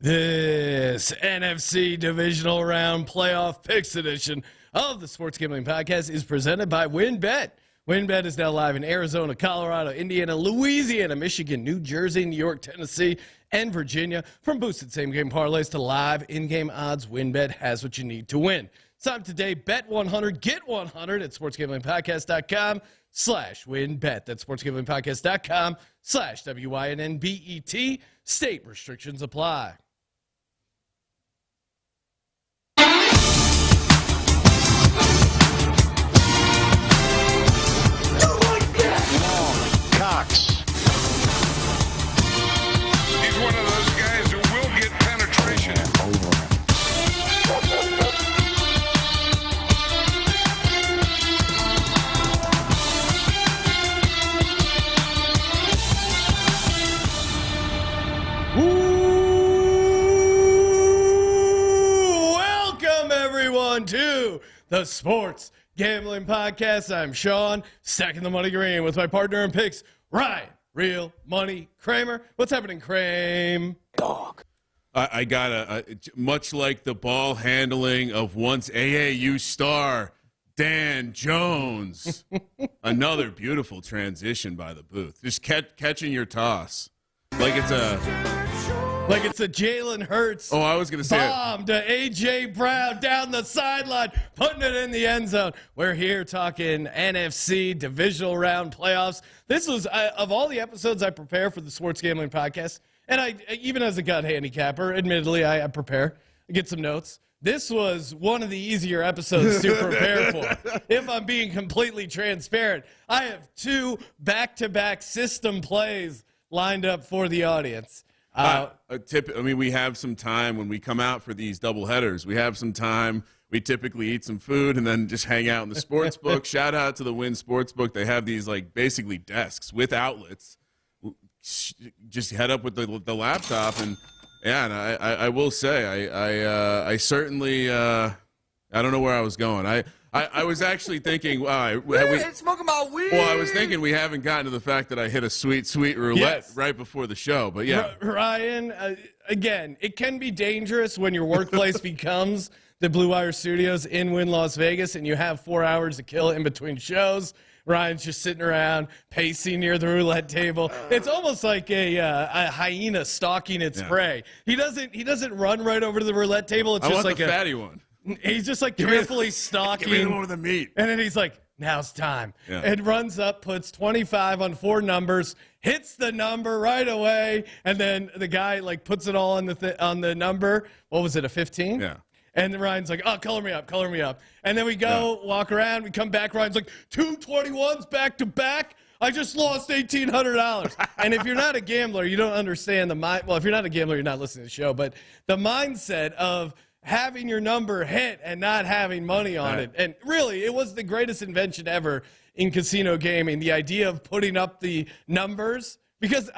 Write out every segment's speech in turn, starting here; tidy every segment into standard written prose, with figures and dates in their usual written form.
This NFC Divisional Round Playoff Picks edition of the Sports Gambling Podcast is presented by WynnBET. WynnBET is now live in Arizona, Colorado, Indiana, Louisiana, Michigan, New Jersey, New York, Tennessee, and Virginia. From boosted same-game parlays to live in-game odds, WynnBET has what you need to win. Sign up today, bet 100, get 100 at sportsgamblingpodcast.com/WynnBET. That's sportsgamblingpodcast.com/WYNNBET. State restrictions apply. Cox. He's one of those guys who will get penetration. Welcome, everyone, to the Sports Gambling Podcast. I'm Sean, stacking the money green with my partner in picks, Ryan, Real Money Kramer. What's happening, Kramer? Dog. I got a much like the ball handling of once AAU star Dan Jones. Another beautiful transition by the booth. Just catching your toss like it's a Jalen Hurts. I was gonna say bomb to A.J. Brown down the sideline, putting it in the end zone. We're here talking NFC Divisional Round Playoffs. This was, of all the episodes I prepare for the Sports Gambling Podcast, and I, even as a gut handicapper, admittedly, I prepare. I get some notes. This was one of the easier episodes to prepare for. If I'm being completely transparent, I have two back-to-back system plays lined up for the audience. We have some time when we come out for these double headers. We have some time. We typically eat some food and then just hang out in the sports book. Shout out to the Wynn Sportsbook. They have these basically desks with outlets. Just head up with the laptop and I will say I certainly I don't know where I was going. I was actually thinking, Smoking my weed. Well, I was thinking we haven't gotten to the fact that I hit a sweet roulette right before the show, but yeah. Ryan, again, it can be dangerous when your workplace becomes the Blue Wire Studios in Wynn Las Vegas and you have 4 hours to kill in between shows. Ryan's just sitting around, pacing near the roulette table. It's almost like a hyena stalking its prey. He doesn't run right over to the roulette table. It's I just want like the fatty one. He's just carefully stalking. Give me the one with the meat. And then he's like, now's time. Yeah. It runs up, puts 25 on 4 numbers, hits the number right away, and then the guy puts it all on the number. What was it, a 15? Yeah. And then Ryan's like, oh, color me up. And then we go, walk around, we come back, Ryan's like, 221s back to back. I just lost $1,800. And if you're not a gambler, you don't understand the mind. Well, if you're not a gambler, you're not listening to the show. But the mindset of having your number hit and not having money on it. And really, it was the greatest invention ever in casino gaming, the idea of putting up the numbers. Because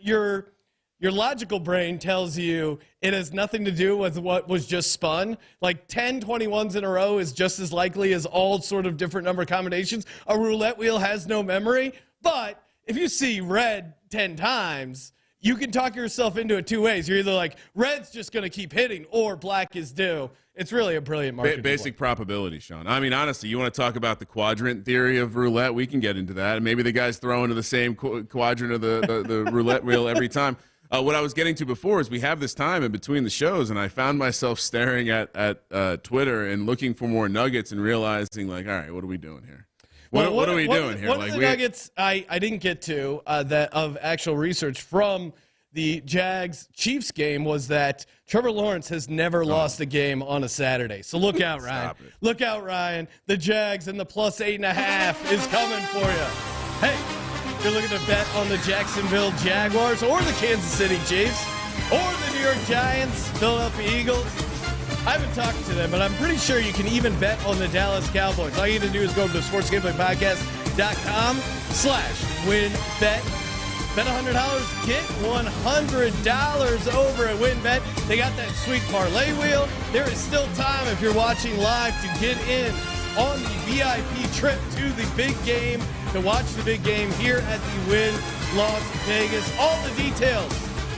your logical brain tells you it has nothing to do with what was just spun. 10 21s in a row is just as likely as all sort of different number combinations. A roulette wheel has no memory. But if you see red 10 times, you can talk yourself into it two ways. You're either like, red's just going to keep hitting, or black is due. It's really a brilliant marketing Basic probability, Sean. I mean, honestly, you want to talk about the quadrant theory of roulette? We can get into that. And maybe the guys throw into the same quadrant of the roulette wheel every time. What I was getting to before is we have this time in between the shows, and I found myself staring at Twitter and looking for more nuggets and realizing, all right, what are we doing here? What are we doing here? One of the nuggets I didn't get to that of actual research from the Jags-Chiefs game was that Trevor Lawrence has never lost a game on a Saturday. So look out, Ryan. Look out, Ryan. The Jags and the plus 8.5 is coming for you. Hey, if you're looking to bet on the Jacksonville Jaguars or the Kansas City Chiefs or the New York Giants, Philadelphia Eagles, I haven't talked to them, but I'm pretty sure you can even bet on the Dallas Cowboys. All you need to do is go to sportsgamblingpodcast.com/WynnBET. Bet $100, get $100 over at WynnBET. They got that sweet parlay wheel. There is still time if you're watching live to get in on the VIP trip to the big game, to watch the big game here at the Wynn Las Vegas. All the details,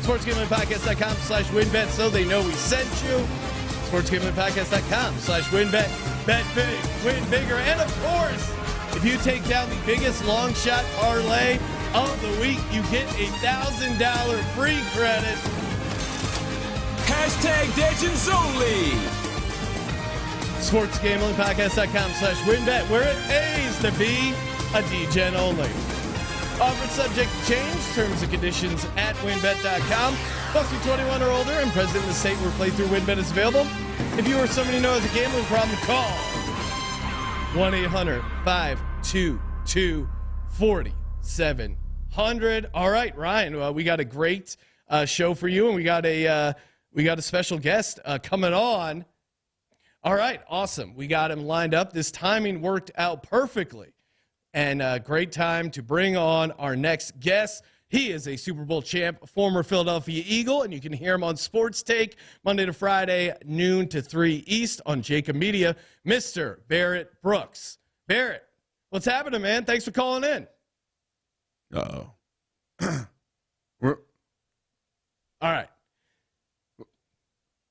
SportsGamblingPodcast.com/WinBet so they know we sent you. SportsGamblingPodcast.com/WinBet. Bet big, win bigger. And of course, if you take down the biggest long shot parlay of the week, you get $1,000 free credit. #Legends only. SportsGamblingPodcast.com/WinBet, where it pays to be a DGen only. Offered subject to change. Terms and conditions at WinBet.com. Must be 21 or older and present in the state where playthrough WinBet is available. If you or somebody you know has a gambling problem, call 1-800-522-4700. All right, Ryan, we got a great show for you, and we got a special guest coming on. All right, awesome. We got him lined up. This timing worked out perfectly. And a great time to bring on our next guest. He is a Super Bowl champ, former Philadelphia Eagle, and you can hear him on Sports Take Monday to Friday, noon to 3 East on Jacob Media, Mr. Barrett Brooks. Barrett, what's happening, man? Thanks for calling in. Uh-oh. All right.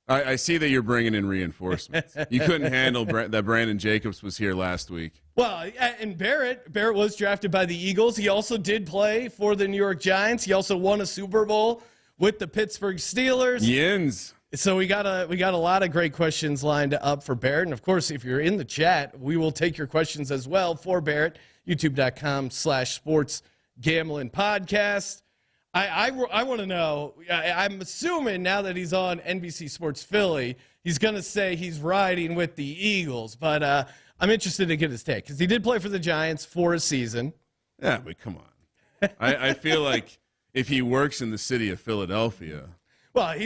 I see that you're bringing in reinforcements. You couldn't handle that Brandon Jacobs was here last week. Well, and Barrett was drafted by the Eagles. He also did play for the New York Giants. He also won a Super Bowl with the Pittsburgh Steelers. Yins. So we got a lot of great questions lined up for Barrett. And, of course, if you're in the chat, we will take your questions as well for Barrett, youtube.com/sportsgamblingpodcast. I want to know, I'm assuming now that he's on NBC Sports Philly, he's going to say he's riding with the Eagles. But I'm interested to get his take because he did play for the Giants for a season. Yeah, but come on. I feel like if he works in the city of Philadelphia. Well,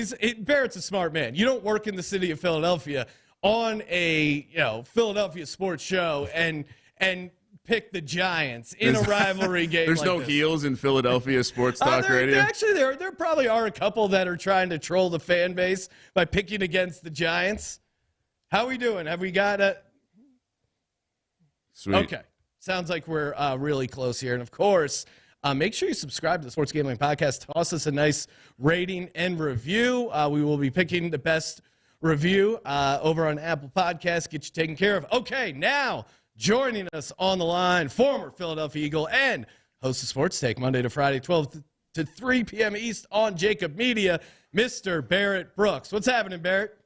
Barrett's a smart man. You don't work in the city of Philadelphia on a Philadelphia sports show and pick the Giants in a rivalry game. There's like no this. heels in Philadelphia sports talk radio. Actually, there probably are a couple that are trying to troll the fan base by picking against the Giants. How are we doing? Have we got a? Sweet. Okay, sounds like we're really close here. And of course, make sure you subscribe to the Sports Gambling Podcast. Toss us a nice rating and review. We will be picking the best review over on Apple Podcasts. Get you taken care of. Okay, now. Joining us on the line, former Philadelphia Eagle and host of Sports Take Monday to Friday, 12 to 3 p.m. East on Jacob Media, Mr. Barrett Brooks. What's happening, Barrett?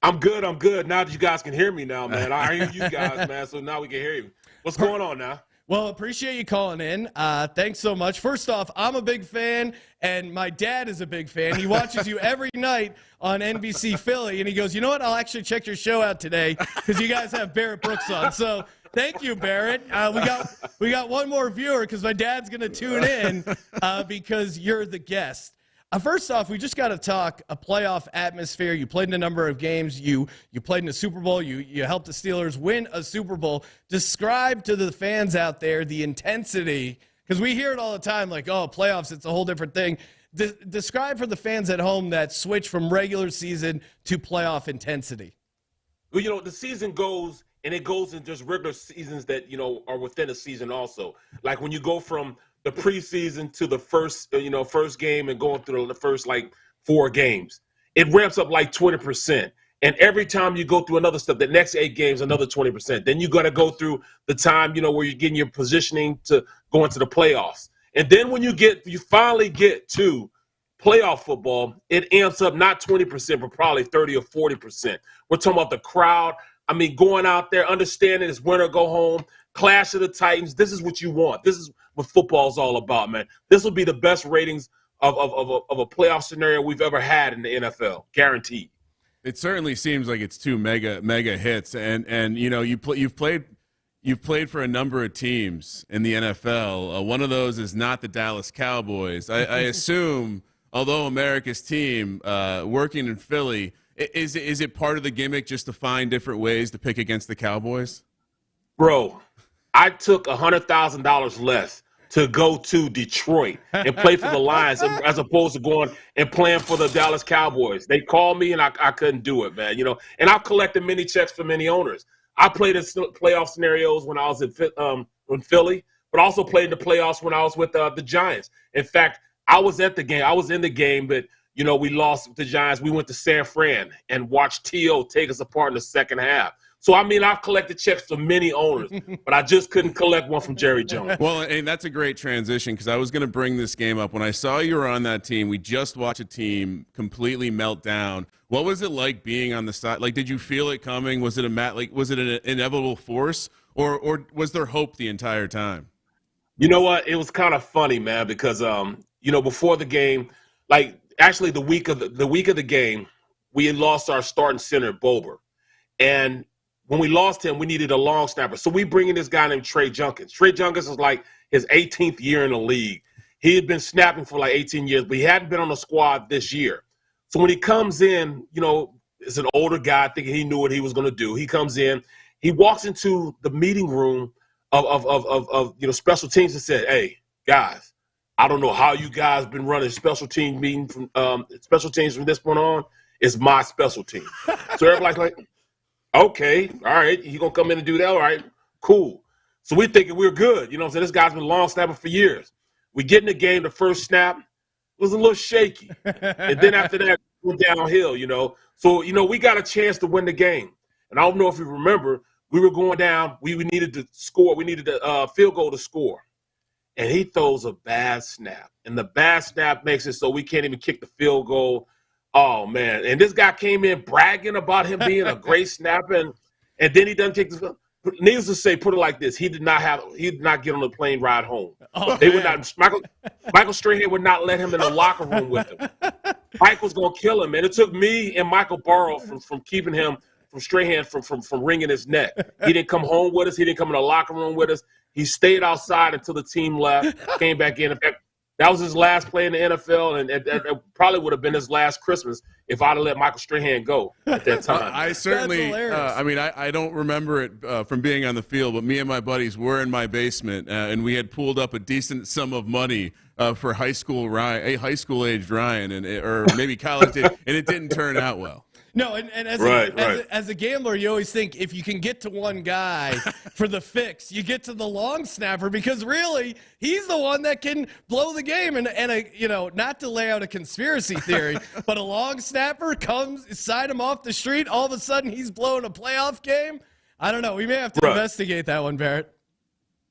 I'm good. Now that you guys can hear me now, man. I hear you guys, man, so now we can hear you. What's going on now? Well, appreciate you calling in. Thanks so much. First off, I'm a big fan, and my dad is a big fan. He watches you every night on NBC Philly, and he goes, you know what? I'll actually check your show out today because you guys have Barrett Brooks on. So thank you, Barrett. We got one more viewer because my dad's going to tune in because you're the guest. First off, we just got to talk a playoff atmosphere. You played in a number of games. You played in a Super Bowl. You helped the Steelers win a Super Bowl. Describe to the fans out there the intensity, because we hear it all the time, like, oh, playoffs, it's a whole different thing. Describe for the fans at home that switch from regular season to playoff intensity. Well, the season goes, and it goes in just regular seasons that, are within a season also. Like when you go from the preseason to the first game and going through the first, 4 games, it ramps up like 20%. And every time you go through another step, the next 8 games, another 20%. Then you got to go through the time, where you're getting your positioning to go into the playoffs. And then when you finally get to playoff football, it amps up not 20%, but probably 30 or 40%. We're talking about the crowd. I mean, going out there, understanding it's win or go home, Clash of the Titans. This is what you want. This is what football is all about, man. This will be the best ratings of a playoff scenario we've ever had in the NFL, guaranteed. It certainly seems like it's 2 mega hits, and you've played for a number of teams in the NFL. One of those is not the Dallas Cowboys. I assume, although America's team, working in Philly, is it part of the gimmick just to find different ways to pick against the Cowboys? Bro, I took $100,000 less to go to Detroit and play for the Lions as opposed to going and playing for the Dallas Cowboys. They called me and I couldn't do it, man. And I've collected many checks for many owners. I played in playoff scenarios when I was in Philly, but also played in the playoffs when I was with the Giants. In fact, I was at the game. I was in the game, but we lost the Giants. We went to San Fran and watched T.O. take us apart in the second half. So, I mean, I've collected checks from many owners, but I just couldn't collect one from Jerry Jones. Well, and that's a great transition because I was going to bring this game up. When I saw you were on that team, we just watched a team completely melt down. What was it like being on the side? Like, did you feel it coming? Was it was it an inevitable force, or was there hope the entire time? You know what? It was kind of funny, man, because before the game, like actually the week of the game, we had lost our starting center, Bober, and when we lost him, we needed a long snapper. So we bring in this guy named Trey Junkins. Trey Junkins is like his 18th year in the league. He had been snapping for like 18 years, but he hadn't been on the squad this year. So when he comes in, as an older guy, thinking he knew what he was going to do. He comes in, he walks into the meeting room of special teams and said, "Hey, guys, I don't know how you guys been running special team meeting from special teams from this point on. It's my special team." So everybody's like, okay, all right, you gonna come in and do that? All right, cool. So we're thinking we're good. You know what I'm saying? This guy's been long snapping for years. We get in the game, the first snap was a little shaky. And then after that, went downhill, So, we got a chance to win the game. And I don't know if you remember, we were going down. We needed to score. We needed a field goal to score. And he throws a bad snap. And the bad snap makes it so we can't even kick the field goal. Oh, man. And this guy came in bragging about him being a great snapper, and then he doesn't take the – needless to say, put it like this, he did not get on the plane ride home. Oh, they would not – Michael Strahan would not let him in the locker room with him. Mike was going to kill him, and it took me and Michael Burrow from keeping him from Strahan from wringing his neck. He didn't come home with us. He didn't come in the locker room with us. He stayed outside until the team left, came back in. In fact, that was his last play in the NFL, and it probably would have been his last Christmas if I'd have let Michael Strahan go at that time. I certainly, I don't remember it from being on the field, but me and my buddies were in my basement, and we had pooled up a decent sum of money for high school aged Ryan, or maybe college, and it didn't turn out well. No, and as a gambler, you always think if you can get to one guy for the fix, you get to the long snapper, because really he's the one that can blow the game. And not to lay out a conspiracy theory, but a long snapper comes, sign him off the street, all of a sudden he's blowing a playoff game. I don't know. We may have to investigate that one, Barrett.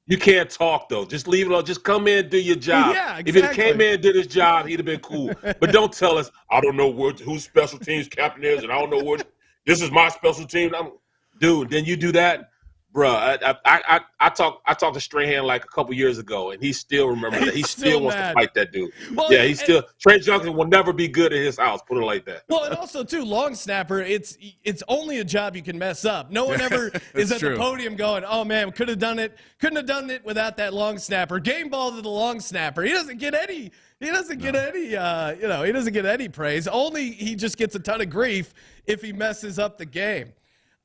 You can't talk, though. Just leave it alone. Just come in and do your job. Yeah, exactly. If he came in and did his job, he'd have been cool. But don't tell us, I don't know who special teams captain is, and I don't know what – this is my special team. Dude, then you do that? Bruh, I talked to Strahan like a couple years ago, and he still remembers that. He still wants to fight that dude. Well, yeah, Trey Junkins will never be good at his house, put it like that. Well, and also, too, long snapper, it's only a job you can mess up. No one ever is at the podium going, oh, man, couldn't have done it without that long snapper. Game ball to the long snapper. He doesn't get any praise. Only he just gets a ton of grief if he messes up the game.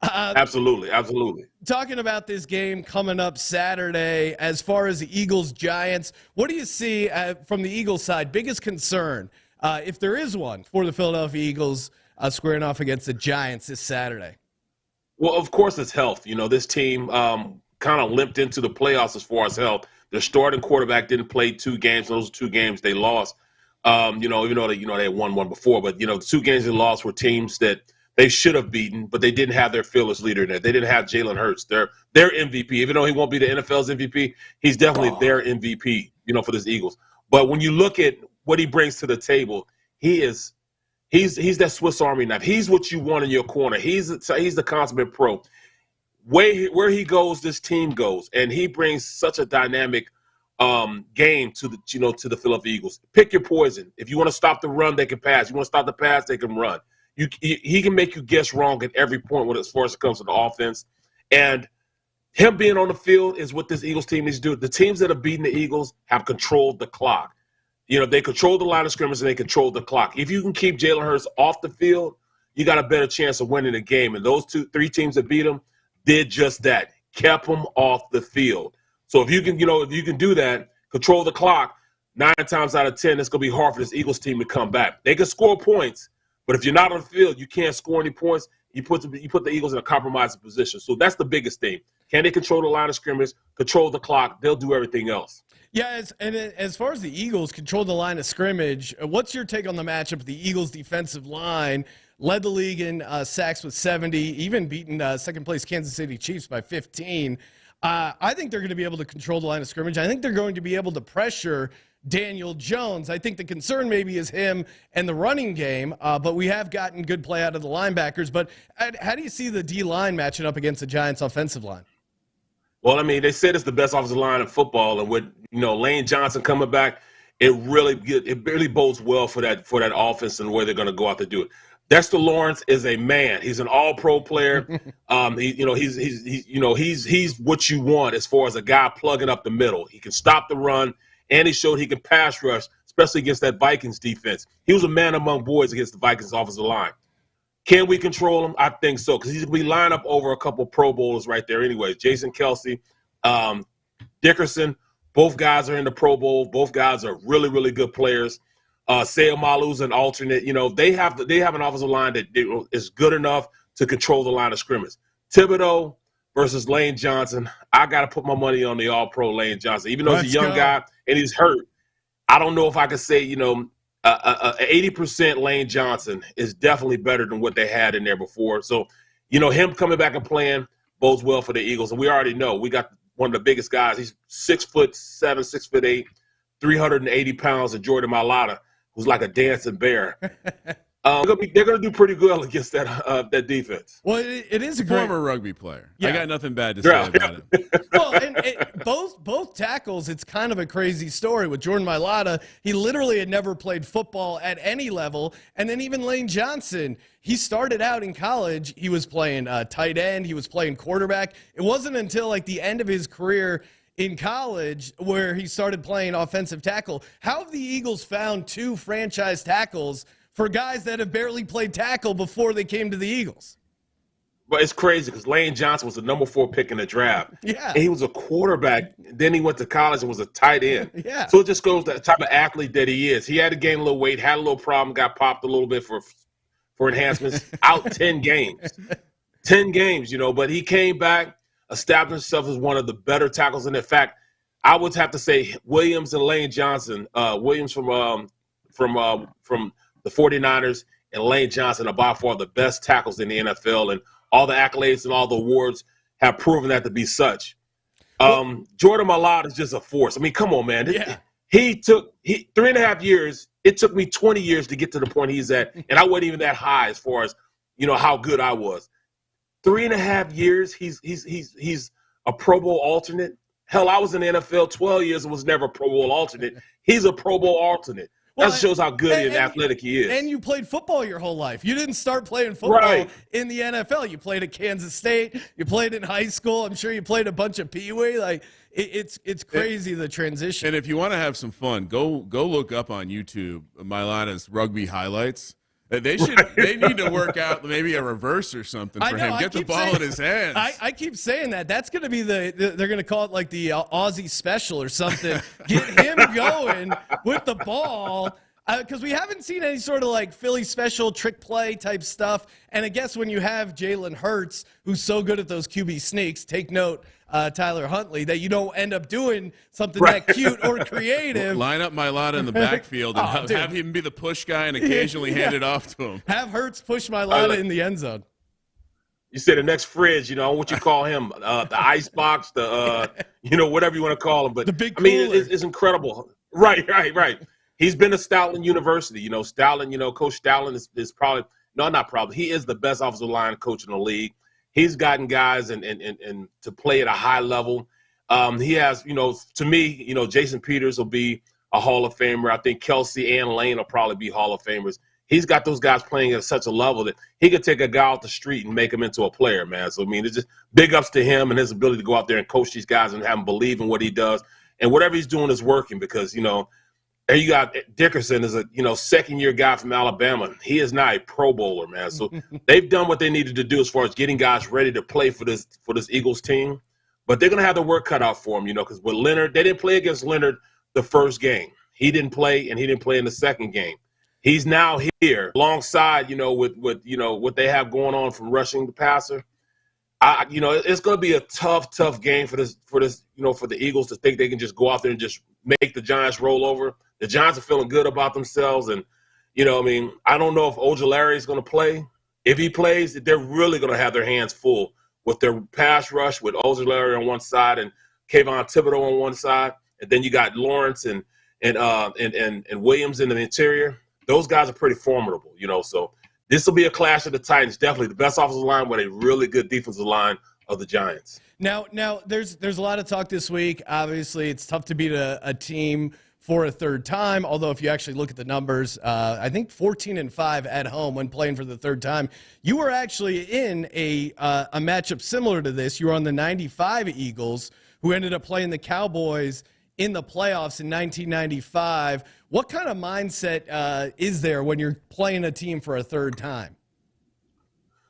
Absolutely. Talking about this game coming up Saturday, as far as the Eagles-Giants, what do you see from the Eagles side? Biggest concern, if there is one, for the Philadelphia Eagles squaring off against the Giants this Saturday? Well, of course it's health. This team kind of limped into the playoffs as far as health. Their starting quarterback didn't play 2 games. Those 2 games they lost. Even though they had won one before, but the 2 games they lost were teams that they should have beaten, but they didn't have their fearless leader in there. They didn't have Jalen Hurts, their MVP. Even though he won't be the NFL's MVP, he's definitely their MVP, for this Eagles. But when you look at what he brings to the table, he's that Swiss Army knife. He's what you want in your corner. He's the consummate pro. Where he goes, this team goes, and he brings such a dynamic game to the Philadelphia Eagles. Pick your poison. If you want to stop the run, they can pass. You want to stop the pass, they can run. He can make you guess wrong at every point as far as it comes to the offense. And him being on the field is what this Eagles team needs to do. The teams that have beaten the Eagles have controlled the clock. They control the line of scrimmage and they control the clock. If you can keep Jalen Hurts off the field, you got a better chance of winning the game. And those 3 teams that beat him did just that, kept him off the field. So if you can do that, control the clock, 9 times out of 10, it's going to be hard for this Eagles team to come back. They can score points. But if you're not on the field, you can't score any points. you put the Eagles in a compromising position. So that's the biggest thing. Can they control the line of scrimmage, control the clock? They'll do everything else. Yeah, as far as the Eagles control the line of scrimmage, what's your take on the matchup? The Eagles' defensive line led the league in sacks with 70, even beaten second-place Kansas City Chiefs by 15. I think they're going to be able to control the line of scrimmage. I think they're going to be able to pressure Daniel Jones. I think the concern maybe is him and the running game, but we have gotten good play out of the linebackers. But how do you see the D-line matching up against the Giants' offensive line? Well, I mean, they said it's the best offensive line in football, and with Lane Johnson coming back, it really bodes well for that offense and where they're going to go out to do it. Dexter Lawrence is a man. He's an All-Pro player. He's what you want as far as a guy plugging up the middle. He can stop the run, and he showed he can pass rush, especially against that Vikings defense. He was a man among boys against the Vikings offensive line. Can we control him? I think so, because he's going to be lined up over a couple Pro Bowlers right there anyways. Jason Kelce, Dickerson, both guys are in the Pro Bowl. Both guys are really, really good players. Seumalo's an alternate. They have an offensive line that is good enough to control the line of scrimmage. Thibodeau versus Lane Johnson. I got to put my money on the All-Pro Lane Johnson. Even though he's a young guy and he's hurt, I don't know if I could say, 80% Lane Johnson is definitely better than what they had in there before. So, him coming back and playing bodes well for the Eagles. And we already know we got one of the biggest guys. He's 6'7", 6'8", 380 pounds of Jordan Mailata, who's like a dancing bear. They're going to do pretty good against that defense. Well, it is a former rugby player. Yeah. I got nothing bad to say about it. Well, and both tackles, it's kind of a crazy story. With Jordan Mailata, he literally had never played football at any level. And then even Lane Johnson, he started out in college, he was playing tight end, he was playing quarterback. It wasn't until like the end of his career in college where he started playing offensive tackle. How have the Eagles found two franchise tackles for guys that have barely played tackle before they came to the Eagles? But it's crazy because Lane Johnson was the number 4 pick in the draft. Yeah. And he was a quarterback. Then he went to college and was a tight end. Yeah. So it just goes to the type of athlete that he is. He had to gain a little weight, had a little problem, got popped a little bit for enhancements, out 10 games. 10 games, but he came back, established himself as one of the better tackles. And in fact, I would have to say Williams and Lane Johnson, Williams from the 49ers and Lane Johnson are by far the best tackles in the NFL, and all the accolades and all the awards have proven that to be such. Jordan Mailata is just a force. I mean, come on, man. Yeah. He took 3.5 years. It took me 20 years to get to the point he's at, and I wasn't even that high as far as how good I was. 3.5 years. He's a Pro Bowl alternate. Hell, I was in the NFL 12 years and was never a Pro Bowl alternate. He's a Pro Bowl alternate. That shows how good and athletic he is. And you played football your whole life. You didn't start playing football in the NFL. You played at Kansas State. You played in high school. I'm sure you played a bunch of Pee-wee. Like it's crazy, the transition. And if you want to have some fun, go look up on YouTube Mailata's rugby highlights. They need to work out maybe a reverse or something for him. Get the ball in his hands. I keep saying that. That's going to be they're going to call it like the Aussie special or something. Get him going with the ball. Because we haven't seen any sort of like Philly special trick play type stuff. And I guess when you have Jalen Hurts, who's so good at those QB sneaks, take note, Tyler Huntley, that you don't end up doing something that cute or creative. Line up Mailata in the backfield and have him be the push guy and occasionally hand it off to him. Have Hurts push Mailata in the end zone. You say the next fridge, what you call him, the ice box, the whatever you want to call him. But the big cooler. I mean, it's incredible. Right. He's been at Stoutland University. Stoutland, Coach Stoutland is probably – no, not probably. He is the best offensive line coach in the league. He's gotten guys and to play at a high level. He has, to me, Jason Peters will be a Hall of Famer. I think Kelce and Lane will probably be Hall of Famers. He's got those guys playing at such a level that he could take a guy off the street and make him into a player, man. So, I mean, it's just big ups to him and his ability to go out there and coach these guys and have them believe in what he does. And whatever he's doing is working because, and you got Dickerson is a second-year guy from Alabama. He is not a Pro Bowler, man. So they've done what they needed to do as far as getting guys ready to play for this Eagles team. But they're gonna have the work cut out for them, because with Leonard, they didn't play against Leonard the first game. He didn't play, and he didn't play in the second game. He's now here alongside, with what they have going on from rushing the passer. It's going to be a tough game for the Eagles to think they can just go out there and just make the Giants roll over. The Giants are feeling good about themselves, and I don't know if Ojulari is going to play. If he plays, they're really going to have their hands full with their pass rush with Ojulari on one side and Kayvon Thibodeau on one side, and then you got Lawrence and Williams in the interior. Those guys are pretty formidable, so this will be a clash of the Titans. Definitely the best offensive line with a really good defensive line of the Giants. Now, there's a lot of talk this week. Obviously, it's tough to beat a team for a third time, although if you actually look at the numbers, I think 14-5 at home when playing for the third time. You were actually in a matchup similar to this. You were on the 95 Eagles, who ended up playing the Cowboys in the playoffs in 1995. What kind of mindset is there when you're playing a team for a third time?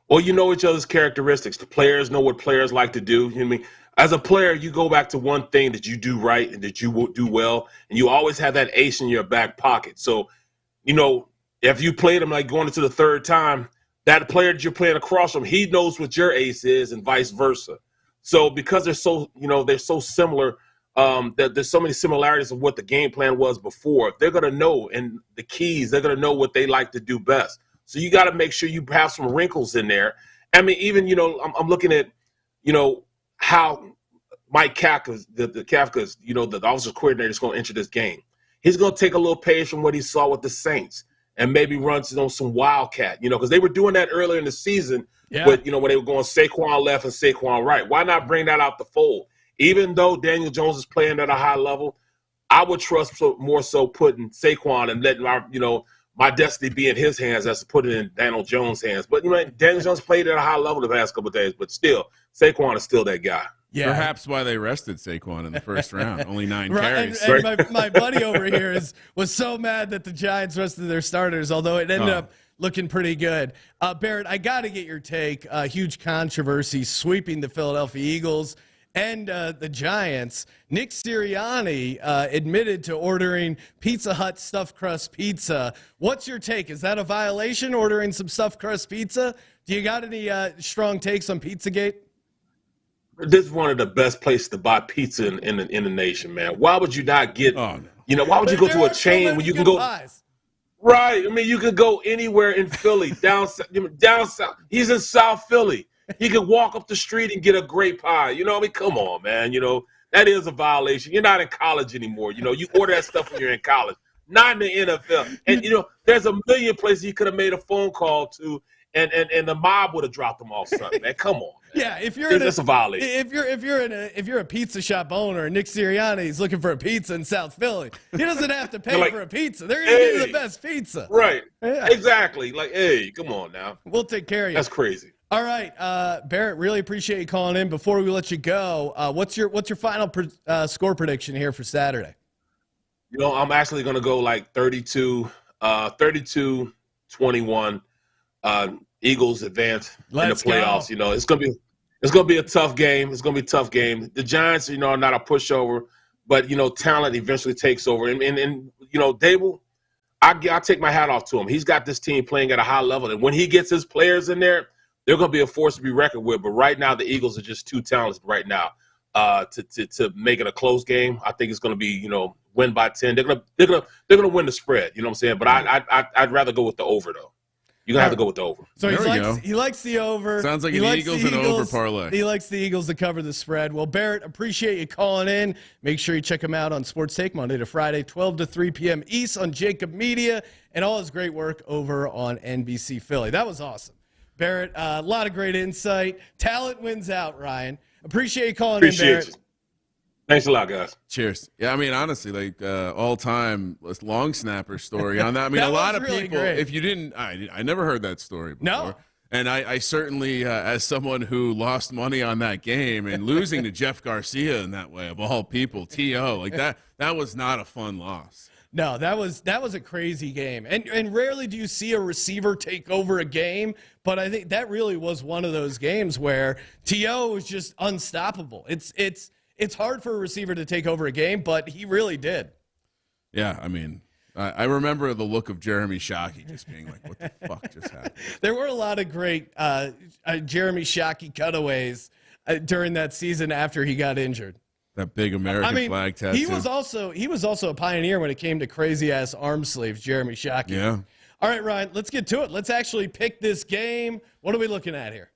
Well, you know each other's characteristics. The players know what players like to do. As a player, you go back to one thing that you do right and that you will do well, and you always have that ace in your back pocket. So, if you played them like going into the third time, that player that you're playing across from, he knows what your ace is and vice versa. So because they're so similar, that there's so many similarities of what the game plan was before, they're going to know, and the keys, they're going to know what they like to do best. So you got to make sure you have some wrinkles in there. I mean, even, I'm looking at, how Mike Kafka, the offensive coordinator, is going to enter this game. He's going to take a little page from what he saw with the Saints and maybe run some wildcat, because they were doing that earlier in the season. Yeah. But, when they were going Saquon left and Saquon right. Why not bring that out the fold? Even though Daniel Jones is playing at a high level, I would trust more so putting Saquon and letting my destiny be in his hands as to put it in Daniel Jones' hands. But Daniel Jones played at a high level the past couple of days, but still, Saquon is still that guy. Yeah. Perhaps why they rested Saquon in the first round. Only 9 Right, carries. and my buddy over here was so mad that the Giants rested their starters, although it ended up looking pretty good. Barrett, I got to get your take. Huge controversy sweeping the Philadelphia Eagles and the Giants. Nick Sirianni admitted to ordering Pizza Hut stuffed crust pizza. What's your take? Is that a violation, ordering some stuffed crust pizza? Do you got any strong takes on Pizzagate? This is one of the best places to buy pizza in the nation, man. Why would you not get, why would you go to a chain when you can go? Pies. Right. I mean, you could go anywhere in Philly, down south. He's in South Philly. He could walk up the street and get a great pie. Come on, man. That is a violation. You're not in college anymore. You order that stuff when you're in college, not in the NFL. And, there's a million places you could have made a phone call to, and the mob would have dropped them off something, man. Come on. Man. Yeah, if you're that's a violation. If you're a pizza shop owner and Nick Sirianni is looking for a pizza in South Philly, he doesn't have to pay for a pizza. They're going to give you the best pizza. Right. Yeah. Exactly. Like, hey, come on now. We'll take care of you. That's crazy. All right, Barrett, really appreciate you calling in. Before we let you go, what's your final score prediction here for Saturday? I'm actually going to go like 32-21. Eagles advance in the playoffs. Go. It's gonna be a tough game. It's gonna be a tough game. The Giants, are not a pushover, but talent eventually takes over. And Dable, I take my hat off to him. He's got this team playing at a high level, and when he gets his players in there, they're gonna be a force to be reckoned with. But right now, the Eagles are just too talented right now to make it a close game. I think it's gonna be win by 10. They're gonna win the spread. You know what I'm saying? But I'd rather go with the over though. You're going to have to go with the over. So he likes the over. Sounds like an Eagles and over parlay. He likes the Eagles to cover the spread. Well, Barrett, appreciate you calling in. Make sure you check him out on Sports Take Monday to Friday, 12 to 3 p.m. East on Jacob Media, and all his great work over on NBC Philly. That was awesome. Barrett, a lot of great insight. Talent wins out, Ryan. Appreciate you calling in, Barrett. You. Thanks a lot, guys. Cheers. Yeah, I mean, honestly, all-time long snapper story on that. I mean, a lot of really people, great. if you didn't, I never heard that story before. No. And I certainly, as someone who lost money on that game and losing to Jeff Garcia in that way, of all people, T.O., like that was not a fun loss. No, that was a crazy game. And rarely do you see a receiver take over a game, but I think that really was one of those games where T.O. was just unstoppable. It's hard for a receiver to take over a game, but he really did. Yeah, I mean, I remember the look of Jeremy Shockey just being like, what the fuck just happened? There were a lot of great Jeremy Shockey cutaways during that season after he got injured. That big American flag tattoo. He was also a pioneer when it came to crazy ass arm sleeves, Jeremy Shockey. Yeah. All right, Ryan, let's get to it. Let's actually pick this game. What are we looking at here?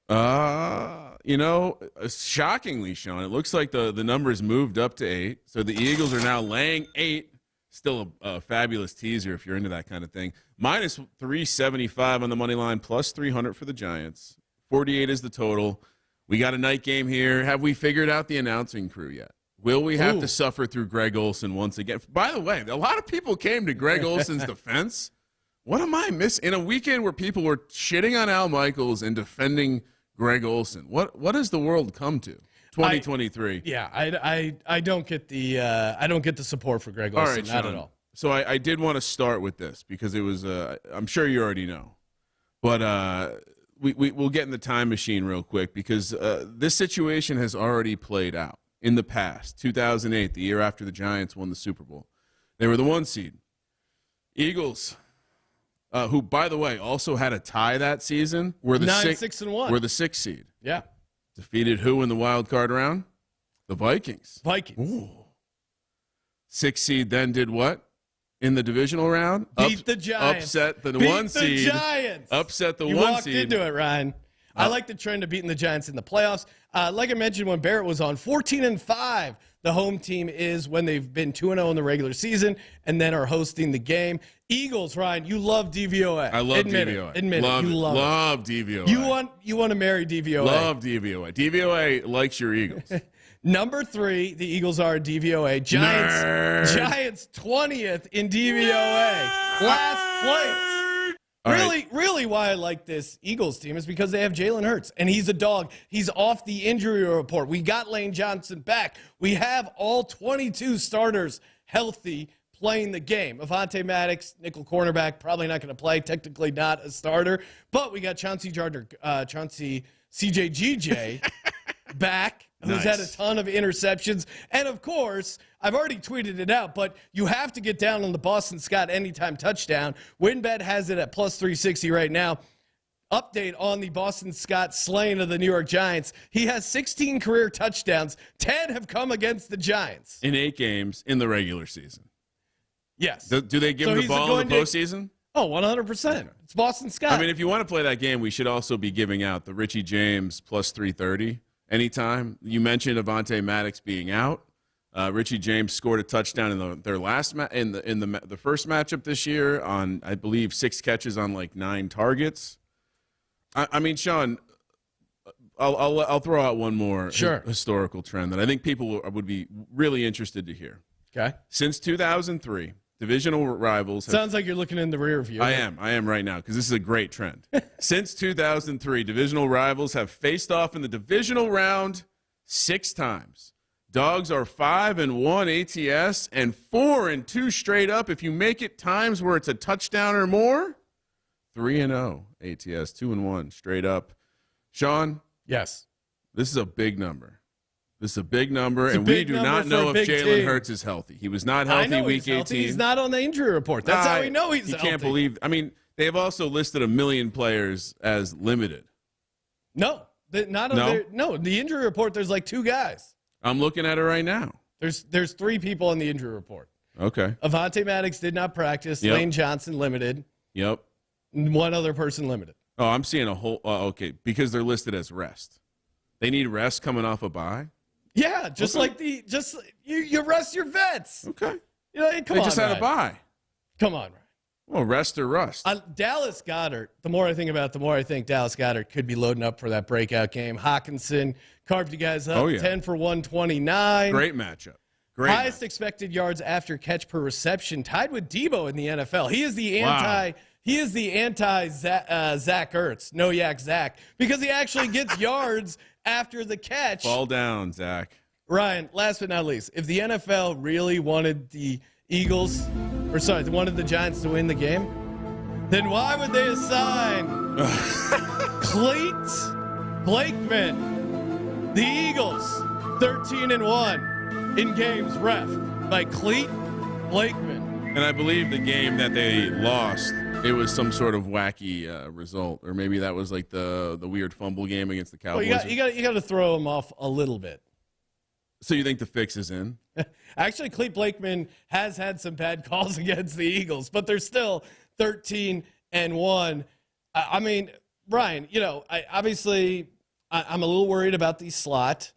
Shockingly, Sean, it looks like the numbers moved up to 8. So the Eagles are now laying 8. Still a fabulous teaser if you're into that kind of thing. Minus 375 on the money line, plus 300 for the Giants. 48 is the total. We got a night game here. Have we figured out the announcing crew yet? Will we have to suffer through Greg Olsen once again? By the way, a lot of people came to Greg Olsen's defense. What am I missing? In a weekend where people were shitting on Al Michaels and defending Greg Olsen, what has the world come to? 2023. I don't get the support for Greg Olsen. All right, not Sean. at all. So I did want to start with this because it was I'm sure you already know, but we'll get in the time machine real quick because this situation has already played out in the past. 2008, the year after the Giants won the Super Bowl, they were the 1 seed. Eagles, who by the way also had a tie that season, were the 9-6-1. Were the 6th seed. Yeah. Defeated who in the wild card round? The Vikings. Vikings. 6th seed then did what in the divisional round? Beat the Giants. Upset the Beat 1 the seed. Giants. Upset the you 1 walked seed. into it, Ryan. I like the trend of beating the Giants in the playoffs. Like I mentioned when Barrett was on, 14-5 the home team is when they've been 2-0 in the regular season and then are hosting the game. Eagles, Ryan, you love DVOA. I love Admit DVOA. It. Admit it. You love it. DVOA. You want to marry DVOA. Love DVOA. DVOA likes your Eagles. Number 3, the Eagles are DVOA. Giants 20th in DVOA. Last place. Really why I like this Eagles team is because they have Jalen Hurts, and he's a dog. He's off the injury report. We got Lane Johnson back. We have all 22 starters healthy playing the game. Avonte Maddox, nickel cornerback, probably not going to play, technically not a starter. But we got Chauncey CJGJ back, who's had a ton of interceptions. And, of course, I've already tweeted it out, but you have to get down on the Boston Scott anytime touchdown. WinBet has it at plus 360 right now. Update on the Boston Scott slaying of the New York Giants. He has 16 career touchdowns. 10 have come against the Giants. In 8 games in the regular season. Yes. Do they give him the ball in the postseason? Oh, 100%. It's Boston Scott. I mean, if you want to play that game, we should also be giving out the Richie James plus 330 anytime. You mentioned Avonte Maddox being out. Richie James scored a touchdown in their last in the first matchup this year on, I believe, 6 catches on like 9 targets. I mean, Sean, I'll throw out one more historical trend that I think people would be really interested to hear. Okay. Since 2003, divisional rivals sounds like you're looking in the rear view. I am right now because this is a great trend. Since 2003, divisional rivals have faced off in the divisional round 6 times. Dogs are 5-1 ATS and 4-2 straight up. If you make it times where it's a touchdown or more, 3-0 ATS, 2-1 straight up. Sean? Yes. This is a big number. And we do not know if Jalen Hurts is healthy. He was not healthy week 18. He's not on the injury report. That's how we know he's healthy. You can't believe. I mean, they have also listed 1 million players as limited. No. The injury report, there's like 2 guys. I'm looking at it right now. There's 3 people on the injury report. Okay. Avonte Maddox did not practice. Yep. Lane Johnson limited. Yep. 1 other person limited. Oh, I'm seeing a whole. Okay, because they're listed as rest. They need rest coming off a bye. Yeah, you rest your vets. Okay. You know, They just had a bye. Come on, Ryan. Well, rest or rust. Dallas Goedert, the more I think about it, the more I think Dallas Goedert could be loading up for that breakout game. Hawkinson carved you guys up 10 for 129. Great matchup. Highest expected yards after catch per reception, tied with Debo in the NFL. He is the anti Zach Ertz, no yak Zach, because he actually gets yards after the catch. Fall down, Zach. Ryan, last but not least, if the NFL really wanted the wanted the Giants to win the game, then why would they assign Clete Blakeman, the Eagles, 13-1 in games ref by Clete Blakeman? And I believe the game that they lost, it was some sort of wacky result, or maybe that was like the weird fumble game against the Cowboys. Well, you got to throw them off a little bit. So you think the fix is in? Actually, Clete Blakeman has had some bad calls against the Eagles, but they're still 13-1. I mean, Brian, I'm a little worried about the slot,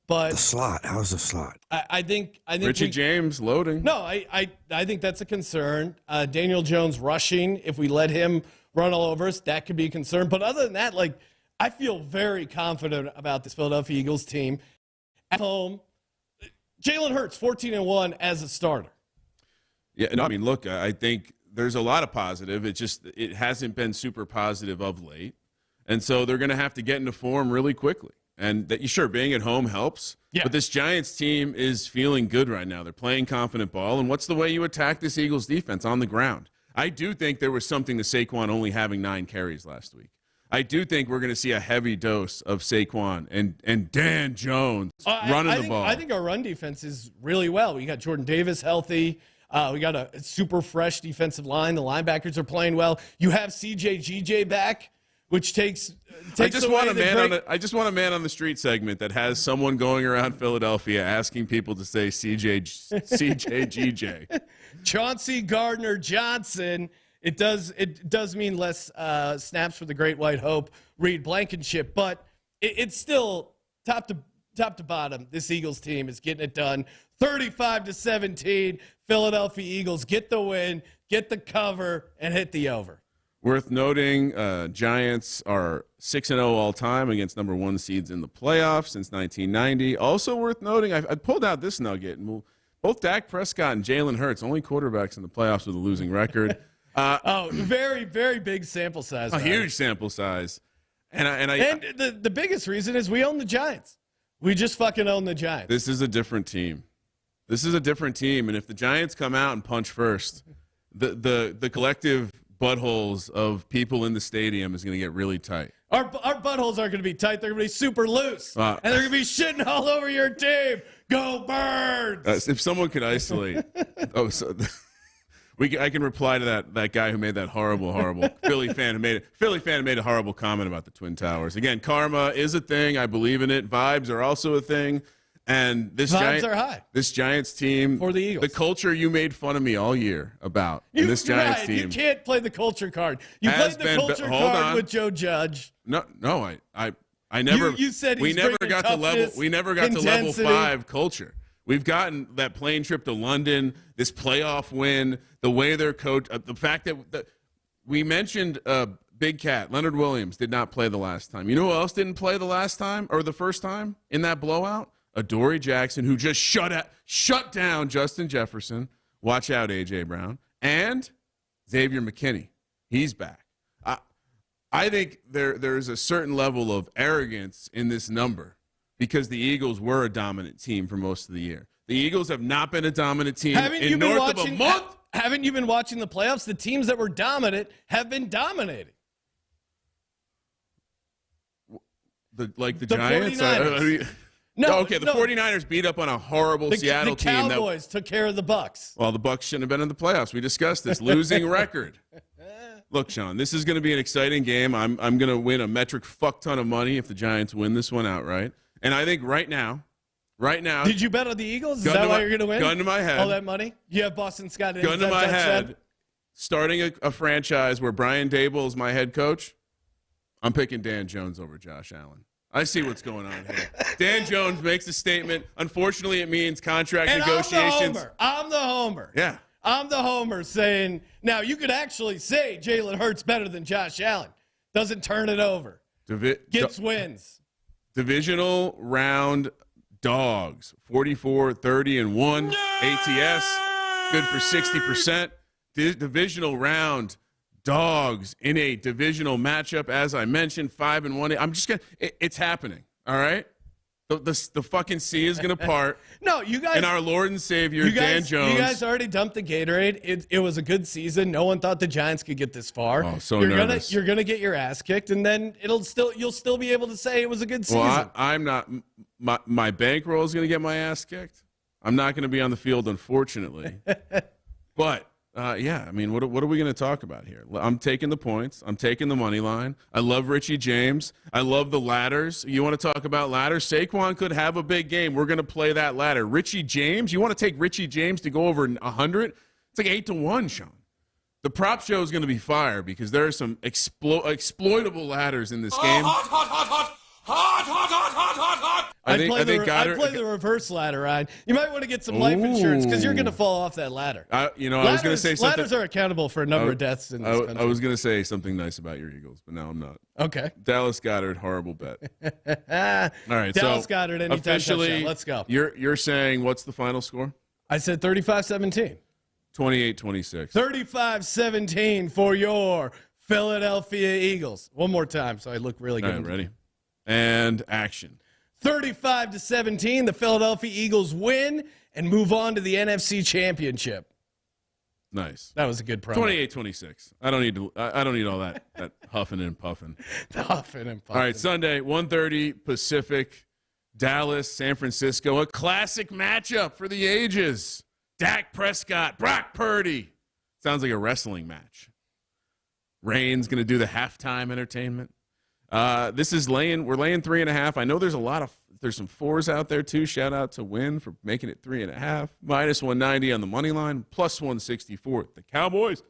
but The slot. How's the slot? I think Richie James loading. No, I think that's a concern. Daniel Jones rushing, if we let him run all over us, that could be a concern. But other than that, I feel very confident about this Philadelphia Eagles team at home. Jalen Hurts, 14-1 as a starter. Yeah, no, I mean, look, I think there's a lot of positive. It hasn't been super positive of late. And so they're going to have to get into form really quickly. And sure, being at home helps. Yeah. But this Giants team is feeling good right now. They're playing confident ball. And what's the way you attack this Eagles defense? On the ground. I do think there was something to Saquon only having 9 carries last week. I do think we're going to see a heavy dose of Saquon and Dan Jones running the ball. I think our run defense is really well. We got Jordan Davis healthy. We got a super fresh defensive line. The linebackers are playing well. You have CJ back, which takes I just away want a the man great- I just want a man on the street segment that has someone going around Philadelphia asking people to say CJGJ. Chauncey Gardner Johnson. It does mean less snaps for the Great White Hope, Reed Blankenship, but it's still top to bottom. This Eagles team is getting it done. 35-17. Philadelphia Eagles get the win, get the cover, and hit the over. Worth noting, Giants are 6-0 all time against number 1 seeds in the playoffs since 1990. Also worth noting, I pulled out this nugget. Both Dak Prescott and Jalen Hurts, only quarterbacks in the playoffs with a losing record. Very, very big sample size. A Ryan. huge sample size. And the biggest reason is we own the Giants. We just fucking own the Giants. This is a different team. And if the Giants come out and punch first, the collective buttholes of people in the stadium is going to get really tight. Our buttholes aren't going to be tight. They're going to be super loose. And they're going to be shitting all over your team. Go Birds! If someone could isolate. I can reply to that guy who made that horrible Philly fan who made a horrible comment about the Twin Towers. Again, karma is a thing. I believe in it. Vibes are also a thing. And Vibes are high. This Giants team, for the Eagles, the culture you made fun of me all year about. And this Giants team, you can't play the culture card. You played the culture card with Joe Judge. No, I never. You said we he's never bringing got to level. We never got intensity. to level 5 culture. We've gotten that plane trip to London, this playoff win, the way they're coached, the fact that we mentioned Big Cat, Leonard Williams did not play the last time. You know who else didn't play the last time or the first time in that blowout? Adoree Jackson, who just shut down Justin Jefferson. Watch out, A.J. Brown. And Xavier McKinney. He's back. I think there's a certain level of arrogance in this number because the Eagles were a dominant team for most of the year. The Eagles have not been a dominant team in north of a month. Haven't you been watching the playoffs? The teams that were dominant have been dominating. The Giants? 49ers. The 49ers beat up on a horrible Seattle team. The Cowboys took care of the Bucks. Well, the Bucks shouldn't have been in the playoffs. We discussed this. Losing record. Look, Sean, this is going to be an exciting game. I'm going to win a metric fuck ton of money if the Giants win this one outright. And I think right now. Did you bet on the Eagles? Is that why you're going to win? Gun to my head. All that money? You have Boston Scott. Gun to my head. Starting a franchise where Brian Dable is my head coach, I'm picking Dan Jones over Josh Allen. I see what's going on here. Dan Jones makes a statement. Unfortunately, it means contract negotiations. I'm the homer. Yeah. I'm the homer saying, now you could actually say Jalen Hurts better than Josh Allen. Doesn't turn it over. Gets wins. Divisional round dogs. 44-30-1 ATS. Good for 60%. Divisional round dogs in a divisional matchup, as I mentioned, 5-1. I'm just gonna. It's happening. All right. The fucking sea is gonna part. No, you guys. And our Lord and Savior Dan Jones. You guys already dumped the Gatorade. It was a good season. No one thought the Giants could get this far. Oh, so nervous. You're gonna get your ass kicked, and then you'll still be able to say it was a good season. Well, I'm not. My bankroll is gonna get my ass kicked. I'm not gonna be on the field, unfortunately. But yeah, I mean, what are we going to talk about here? I'm taking the points. I'm taking the money line. I love Richie James. I love the ladders. You want to talk about ladders? Saquon could have a big game. We're going to play that ladder. Richie James, you want to take Richie James to go over 100? It's like 8-1, Sean. The prop show is going to be fire because there are some exploitable ladders in this game. I'd play the reverse ladder, Ryan. You might want to get some life insurance because you're going to fall off that ladder. I was going to say something. Ladders are accountable for a number of deaths in this country. I was going to say something nice about your Eagles, but now I'm not. Okay. Dallas Goedert, horrible bet. All right. Dallas Goedert, anytime officially, touchdown. Let's go. You're saying what's the final score? I said 35-17. 28-26. 35-17 for your Philadelphia Eagles. One more time so I look really good. All right, ready? And action. 35-17, the Philadelphia Eagles win and move on to the NFC Championship. Nice. That was a good promo. 28-26. I don't need all that huffing and puffing. The huffing and puffing. All right, Sunday, 1:30 Pacific, Dallas, San Francisco, a classic matchup for the ages. Dak Prescott, Brock Purdy. Sounds like a wrestling match. Rain's going to do the halftime entertainment. We're laying 3.5. I know there's some 4s out there too. Shout out to Win for making it 3.5. Minus 190 on the money line, plus 164. The Cowboys,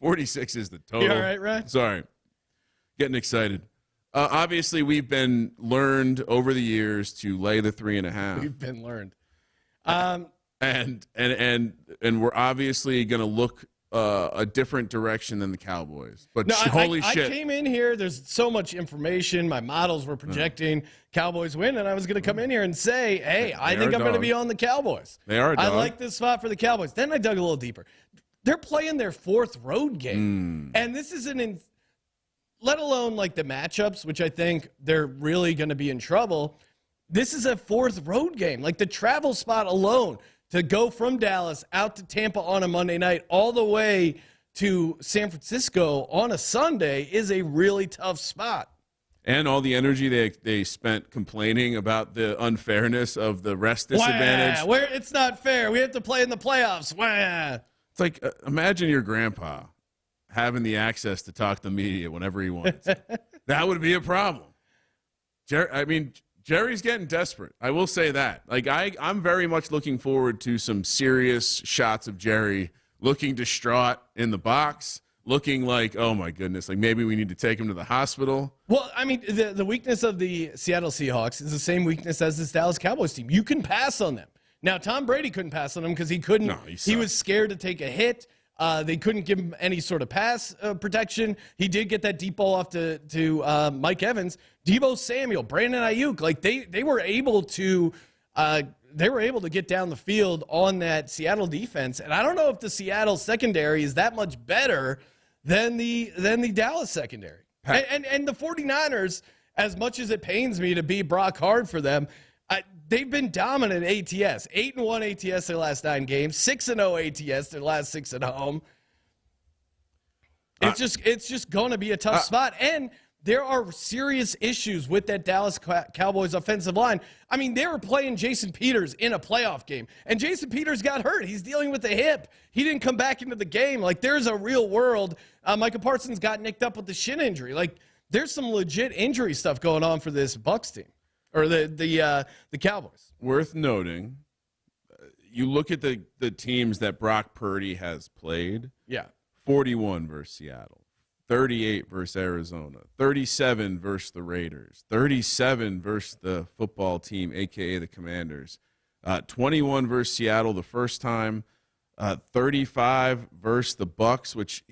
46 is the total. You all right, Ryan? Sorry, getting excited. Obviously, we've been learned over the years to lay the 3.5. We've been learned. And we're obviously going to look a different direction than the Cowboys. But holy shit. I came in here, there's so much information. My models were projecting Cowboys win, and I was going to come in here and say, hey, I think I'm going to be on the Cowboys. They are a dog. I like this spot for the Cowboys. Then I dug a little deeper. They're playing their 4th road game. And this is let alone like the matchups, which I think they're really going to be in trouble. This is a 4th road game. Like the travel spot alone to go from Dallas out to Tampa on a Monday night all the way to San Francisco on a Sunday is a really tough spot. And all the energy they spent complaining about the unfairness of the rest disadvantage. It's not fair. We have to play in the playoffs. Wah. It's like, imagine your grandpa having the access to talk to the media whenever he wants. That would be a problem. Jerry's getting desperate. I will say that. Like I'm very much looking forward to some serious shots of Jerry looking distraught in the box, looking like, oh my goodness, like maybe we need to take him to the hospital. Well, I mean, the weakness of the Seattle Seahawks is the same weakness as this Dallas Cowboys team. You can pass on them. Now, Tom Brady couldn't pass on them because he couldn't. No, he was scared to take a hit. They couldn't give him any sort of pass protection. He did get that deep ball off to Mike Evans, Deebo Samuel, Brandon Ayuk. Like they were able to get down the field on that Seattle defense. And I don't know if the Seattle secondary is that much better than the Dallas secondary. And the 49ers, as much as it pains me to be Brock hard for them, they've been dominant ATS. 8-1 ATS their last 9 games. 6-0 ATS their last 6 at home. It's just going to be a tough spot. And there are serious issues with that Dallas Cowboys offensive line. I mean, they were playing Jason Peters in a playoff game, and Jason Peters got hurt. He's dealing with a hip. He didn't come back into the game. Like, there's a real world. Micah Parsons got nicked up with the shin injury. Like, there's some legit injury stuff going on for this Bucs team. Or the Cowboys. Worth noting, you look at the teams that Brock Purdy has played. Yeah. 41 versus Seattle, 38 versus Arizona, 37 versus the Raiders, 37 versus the football team, a.k.a. the Commanders, 21 versus Seattle the first time, 35 versus the Bucs, which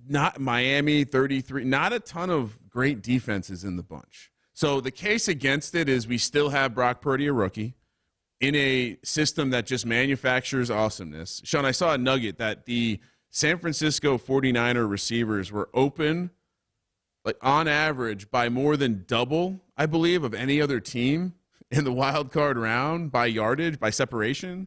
not Miami, 33. Not a ton of great defenses in the bunch. So the case against it is we still have Brock Purdy, a rookie, in a system that just manufactures awesomeness. Sean, I saw a nugget that the San Francisco 49er receivers were open, like on average, by more than double, I believe, of any other team in the wild card round by yardage, by separation.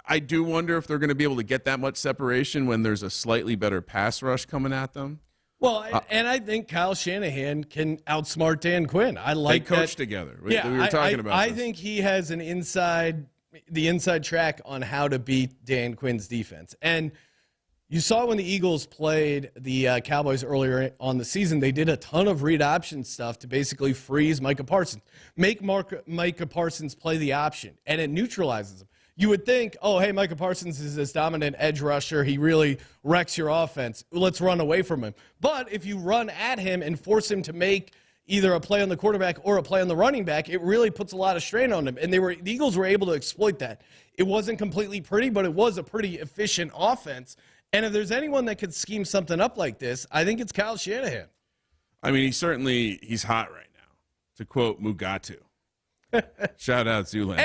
I do wonder if they're going to be able to get that much separation when there's a slightly better pass rush coming at them. Well, and I think Kyle Shanahan can outsmart Dan Quinn. I like they coach that. together. Yeah, we were talking about I this. think he has an inside the inside track on how to beat Dan Quinn's defense. And you saw when the Eagles played the Cowboys earlier on the season, they did a ton of read option stuff to basically freeze Micah Parsons, make Micah Parsons play the option, and it neutralizes him. You would think, oh, hey, Micah Parsons is this dominant edge rusher. He really wrecks your offense. Let's run away from him. But if you run at him and force him to make either a play on the quarterback or a play on the running back, it really puts a lot of strain on him. And the Eagles were able to exploit that. It wasn't completely pretty, but it was a pretty efficient offense. And if there's anyone that could scheme something up like this, I think it's Kyle Shanahan. I mean, he's hot right now, to quote Mugatu. Shout out Zoolander.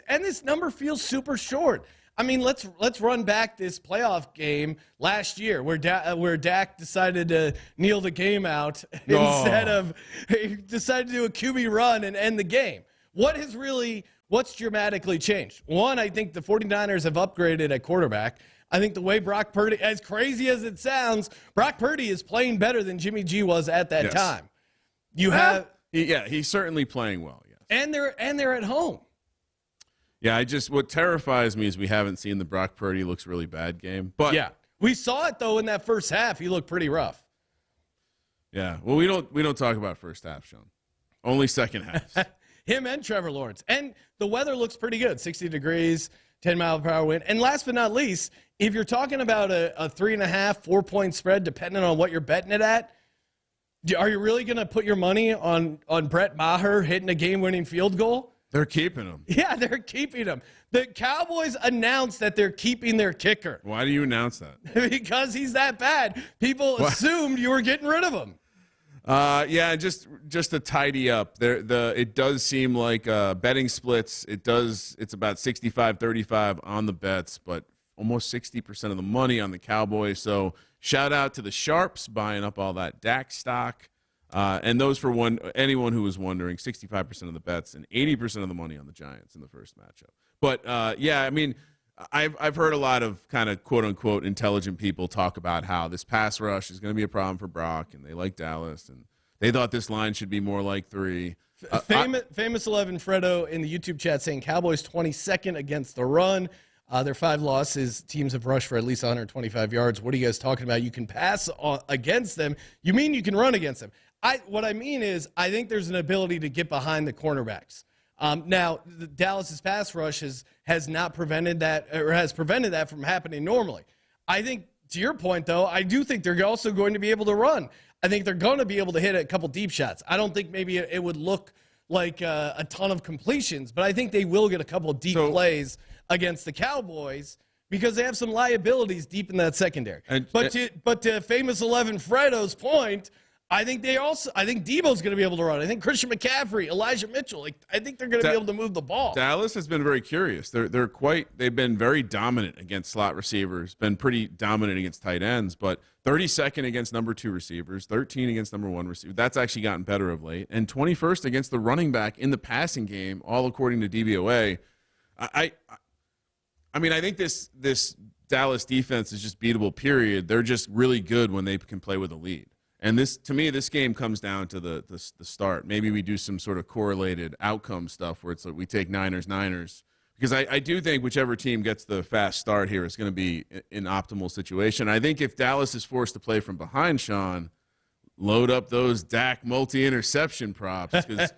And this number feels super short. I mean, let's run back this playoff game last year where Dak decided to kneel the game out instead of he decided to do a QB run and end the game. What's dramatically changed? One, I think the 49ers have upgraded at quarterback. I think the way Brock Purdy, as crazy as it sounds, Brock Purdy is playing better than Jimmy G was at that time. He's certainly playing well. Yes, and they're at home. Yeah, what terrifies me is we haven't seen the Brock Purdy looks really bad game. But yeah, we saw it though in that first half. He looked pretty rough. Yeah, well, we don't talk about first half, Sean. Only second half. Him and Trevor Lawrence, and the weather looks pretty good. 60 degrees. 10-mile-per-hour wind. And last but not least, if you're talking about a 3.5, 4-point spread, depending on what you're betting it at, are you really going to put your money on Brett Maher hitting a game-winning field goal? They're keeping him. Yeah, they're keeping him. The Cowboys announced that they're keeping their kicker. Why do you announce that? Because he's that bad. People assumed you were getting rid of him. Yeah, just to tidy up, it does seem like betting splits. It's about 65-35 on the bets, but almost 60% of the money on the Cowboys. So shout out to the Sharps buying up all that Dak stock. And those for anyone who was wondering, 65% of the bets and 80% of the money on the Giants in the first matchup. But yeah, I mean, I've heard a lot of kind of quote unquote intelligent people talk about how this pass rush is going to be a problem for Brock, and they like Dallas, and they thought this line should be more like 3. Famous 11 Fredo in the YouTube chat saying Cowboys 22nd against the run. Their 5 losses, teams have rushed for at least 125 yards. What are you guys talking about? You can pass against them. You mean you can run against them? What I mean is I think there's an ability to get behind the cornerbacks. Now, Dallas's pass rush has not prevented that, or has prevented that from happening normally. I think, to your point, though, I do think they're also going to be able to run. I think they're going to be able to hit a couple deep shots. I don't think maybe it would look like a ton of completions, but I think they will get a couple of deep plays against the Cowboys because they have some liabilities deep in that secondary. But to famous 11 Fredo's point, I think Debo's going to be able to run. I think Christian McCaffrey, Elijah Mitchell, I think they're going to be able to move the ball. Dallas has been very curious. They've been very dominant against slot receivers, been pretty dominant against tight ends, but 32nd against number 2 receivers, 13 against number 1 receiver. That's actually gotten better of late, and 21st against the running back in the passing game, all according to DVOA. I mean, I think this Dallas defense is just beatable. Period. They're just really good when they can play with a lead. And to me, this game comes down to the start. Maybe we do some sort of correlated outcome stuff where it's like we take Niners, because I do think whichever team gets the fast start here is going to be an optimal situation. I think if Dallas is forced to play from behind, Sean, load up those Dak multi-interception props because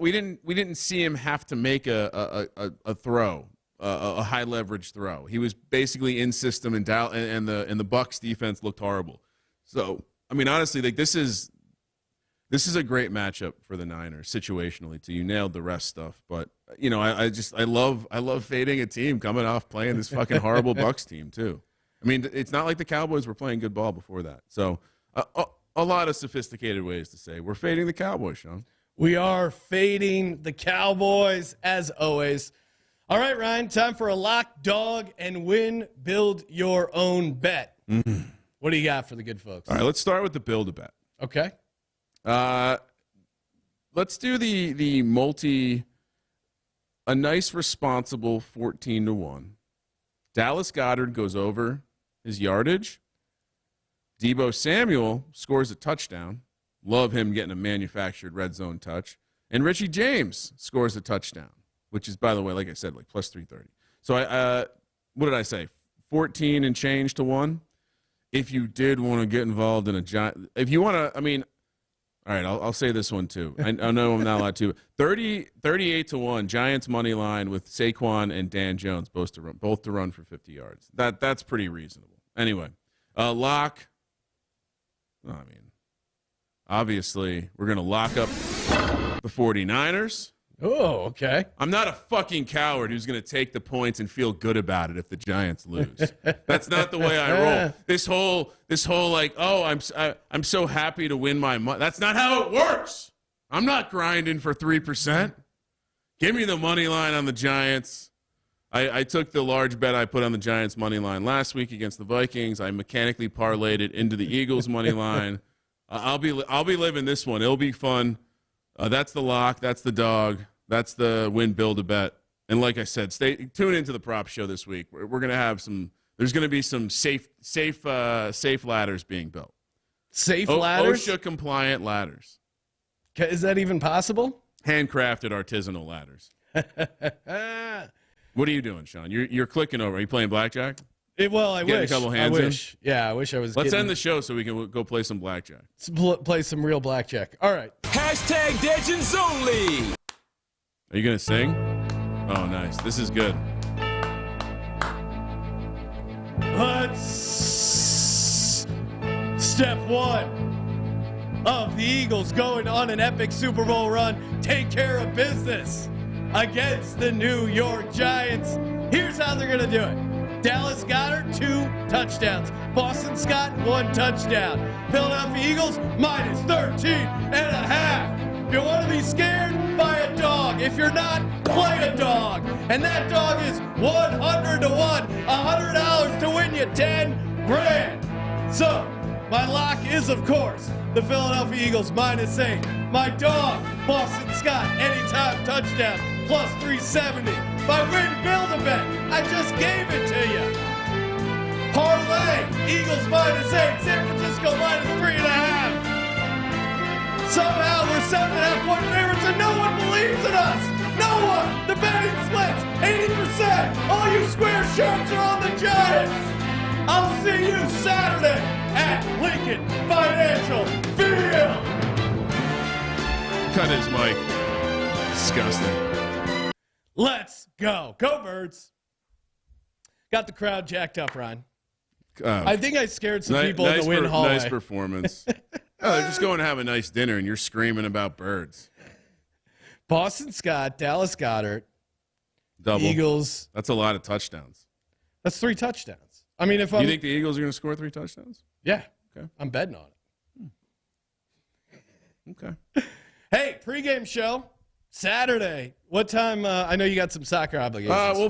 we didn't see him have to make a throw, a high leverage throw. He was basically in system, and the Bucs defense looked horrible. So. I mean, honestly, like this is a great matchup for the Niners situationally. Too, you nailed the rest stuff, but you know, I love fading a team coming off playing this fucking horrible Bucs team too. I mean, it's not like the Cowboys were playing good ball before that. So, a lot of sophisticated ways to say we're fading the Cowboys, Sean. We are fading the Cowboys as always. All right, Ryan, time for a lock, dog, and win. Build your own bet. Mm-hmm. What do you got for the good folks? All right, let's start with the Build-A-Bet. Okay. Let's do the a nice responsible 14-1. Dallas Goedert goes over his yardage. Deebo Samuel scores a touchdown. Love him getting a manufactured red zone touch. And Richie James scores a touchdown which is, by the way, like I said, like plus 330. So what did I say? 14 and change to 1. If you did want to get involved in a giant, if you want to, I mean, all right, I'll say this one too. I know I'm not allowed to. 38 to 1, Giants money line with Saquon and Dan Jones both to run for 50 yards. That's pretty reasonable. Anyway, lock. I mean, obviously, we're going to lock up the 49ers. Oh, okay. I'm not a fucking coward who's going to take the points and feel good about it if the Giants lose. That's not the way I roll. This whole like, oh, I'm so happy to win my money. That's not how it works. I'm not grinding for 3%. Give me the money line on the Giants. I took the large bet I put on the Giants money line last week against the Vikings. I mechanically parlayed it into the Eagles money line. I'll be living this one. It'll be fun. That's the lock. That's the dog. That's the win, build a bet. And like I said, tune into the prop show this week. We're going to have some. There's going to be some safe ladders being built. Safe ladders? OSHA compliant ladders. Is that even possible? Handcrafted artisanal ladders. What are you doing, Sean? You're clicking over. Are you playing blackjack? Well, I Getting wish. a couple hands I wish. Yeah, I wish I was. Let's end the show so we can go play some blackjack. Play some real blackjack. All right. Hashtag Legends Only. Are you going to sing? Oh, nice. This is good. Step 1 of the Eagles going on an epic Super Bowl run. Take care of business against the New York Giants. Here's how they're going to do it. Dallas Goedert, 2 touchdowns. Boston Scott, 1 touchdown. Philadelphia Eagles, minus 13.5. If you want to be scared, buy a dog. If you're not, play a dog. And that dog is 100 to 1. $100 to win you 10 grand. So, my lock is, of course, the Philadelphia Eagles, minus 8. My dog, Boston Scott, anytime touchdown, plus 370. My win, build a bet. I just gave it to you. Parlay, Eagles minus 8, San Francisco minus 3.5. Somehow we're 7.5 point favorites and no one believes in us. No one. The betting splits 80%. All you square sharks are on the Giants. I'll see you Saturday at Lincoln Financial Field. Cut his mic. Disgusting. Let's go. Go Birds. Got the crowd jacked up, Ryan. I think I scared some people in the win hallway. Nice performance. They're just going to have a nice dinner, and you're screaming about birds. Boston Scott, Dallas Goedert, Double. Eagles. That's a lot of touchdowns. That's 3 touchdowns. I mean, if I'm... You think the Eagles are going to score 3 touchdowns? Yeah. Okay. I'm betting on it. Okay. Hey, pregame show. Saturday. What time? I know you got some soccer obligations. We'll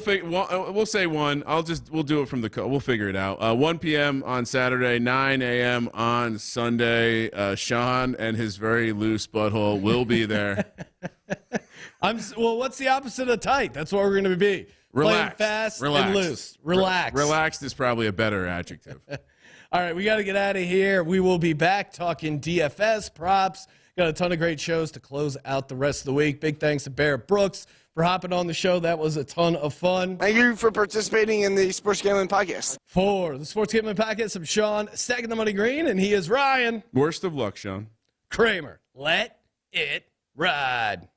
say 1. We'll do it from we'll figure it out. 1 p.m. on Saturday, 9 a.m. on Sunday. Sean and his very loose butthole will be there. What's the opposite of tight? That's what we're going to be. Relaxed. Playing fast Relaxed. and loose. Relaxed. Relaxed is probably a better adjective. All right, we got to get out of here. We will be back talking DFS props. Got a ton of great shows to close out the rest of the week. Big thanks to Barrett Brooks for hopping on the show. That was a ton of fun. Thank you for participating in the Sports Gambling Podcast. For the Sports Gambling Podcast, I'm Sean, stacking the money green, and he is Ryan. Worst of luck, Sean. Kramer. Let it ride.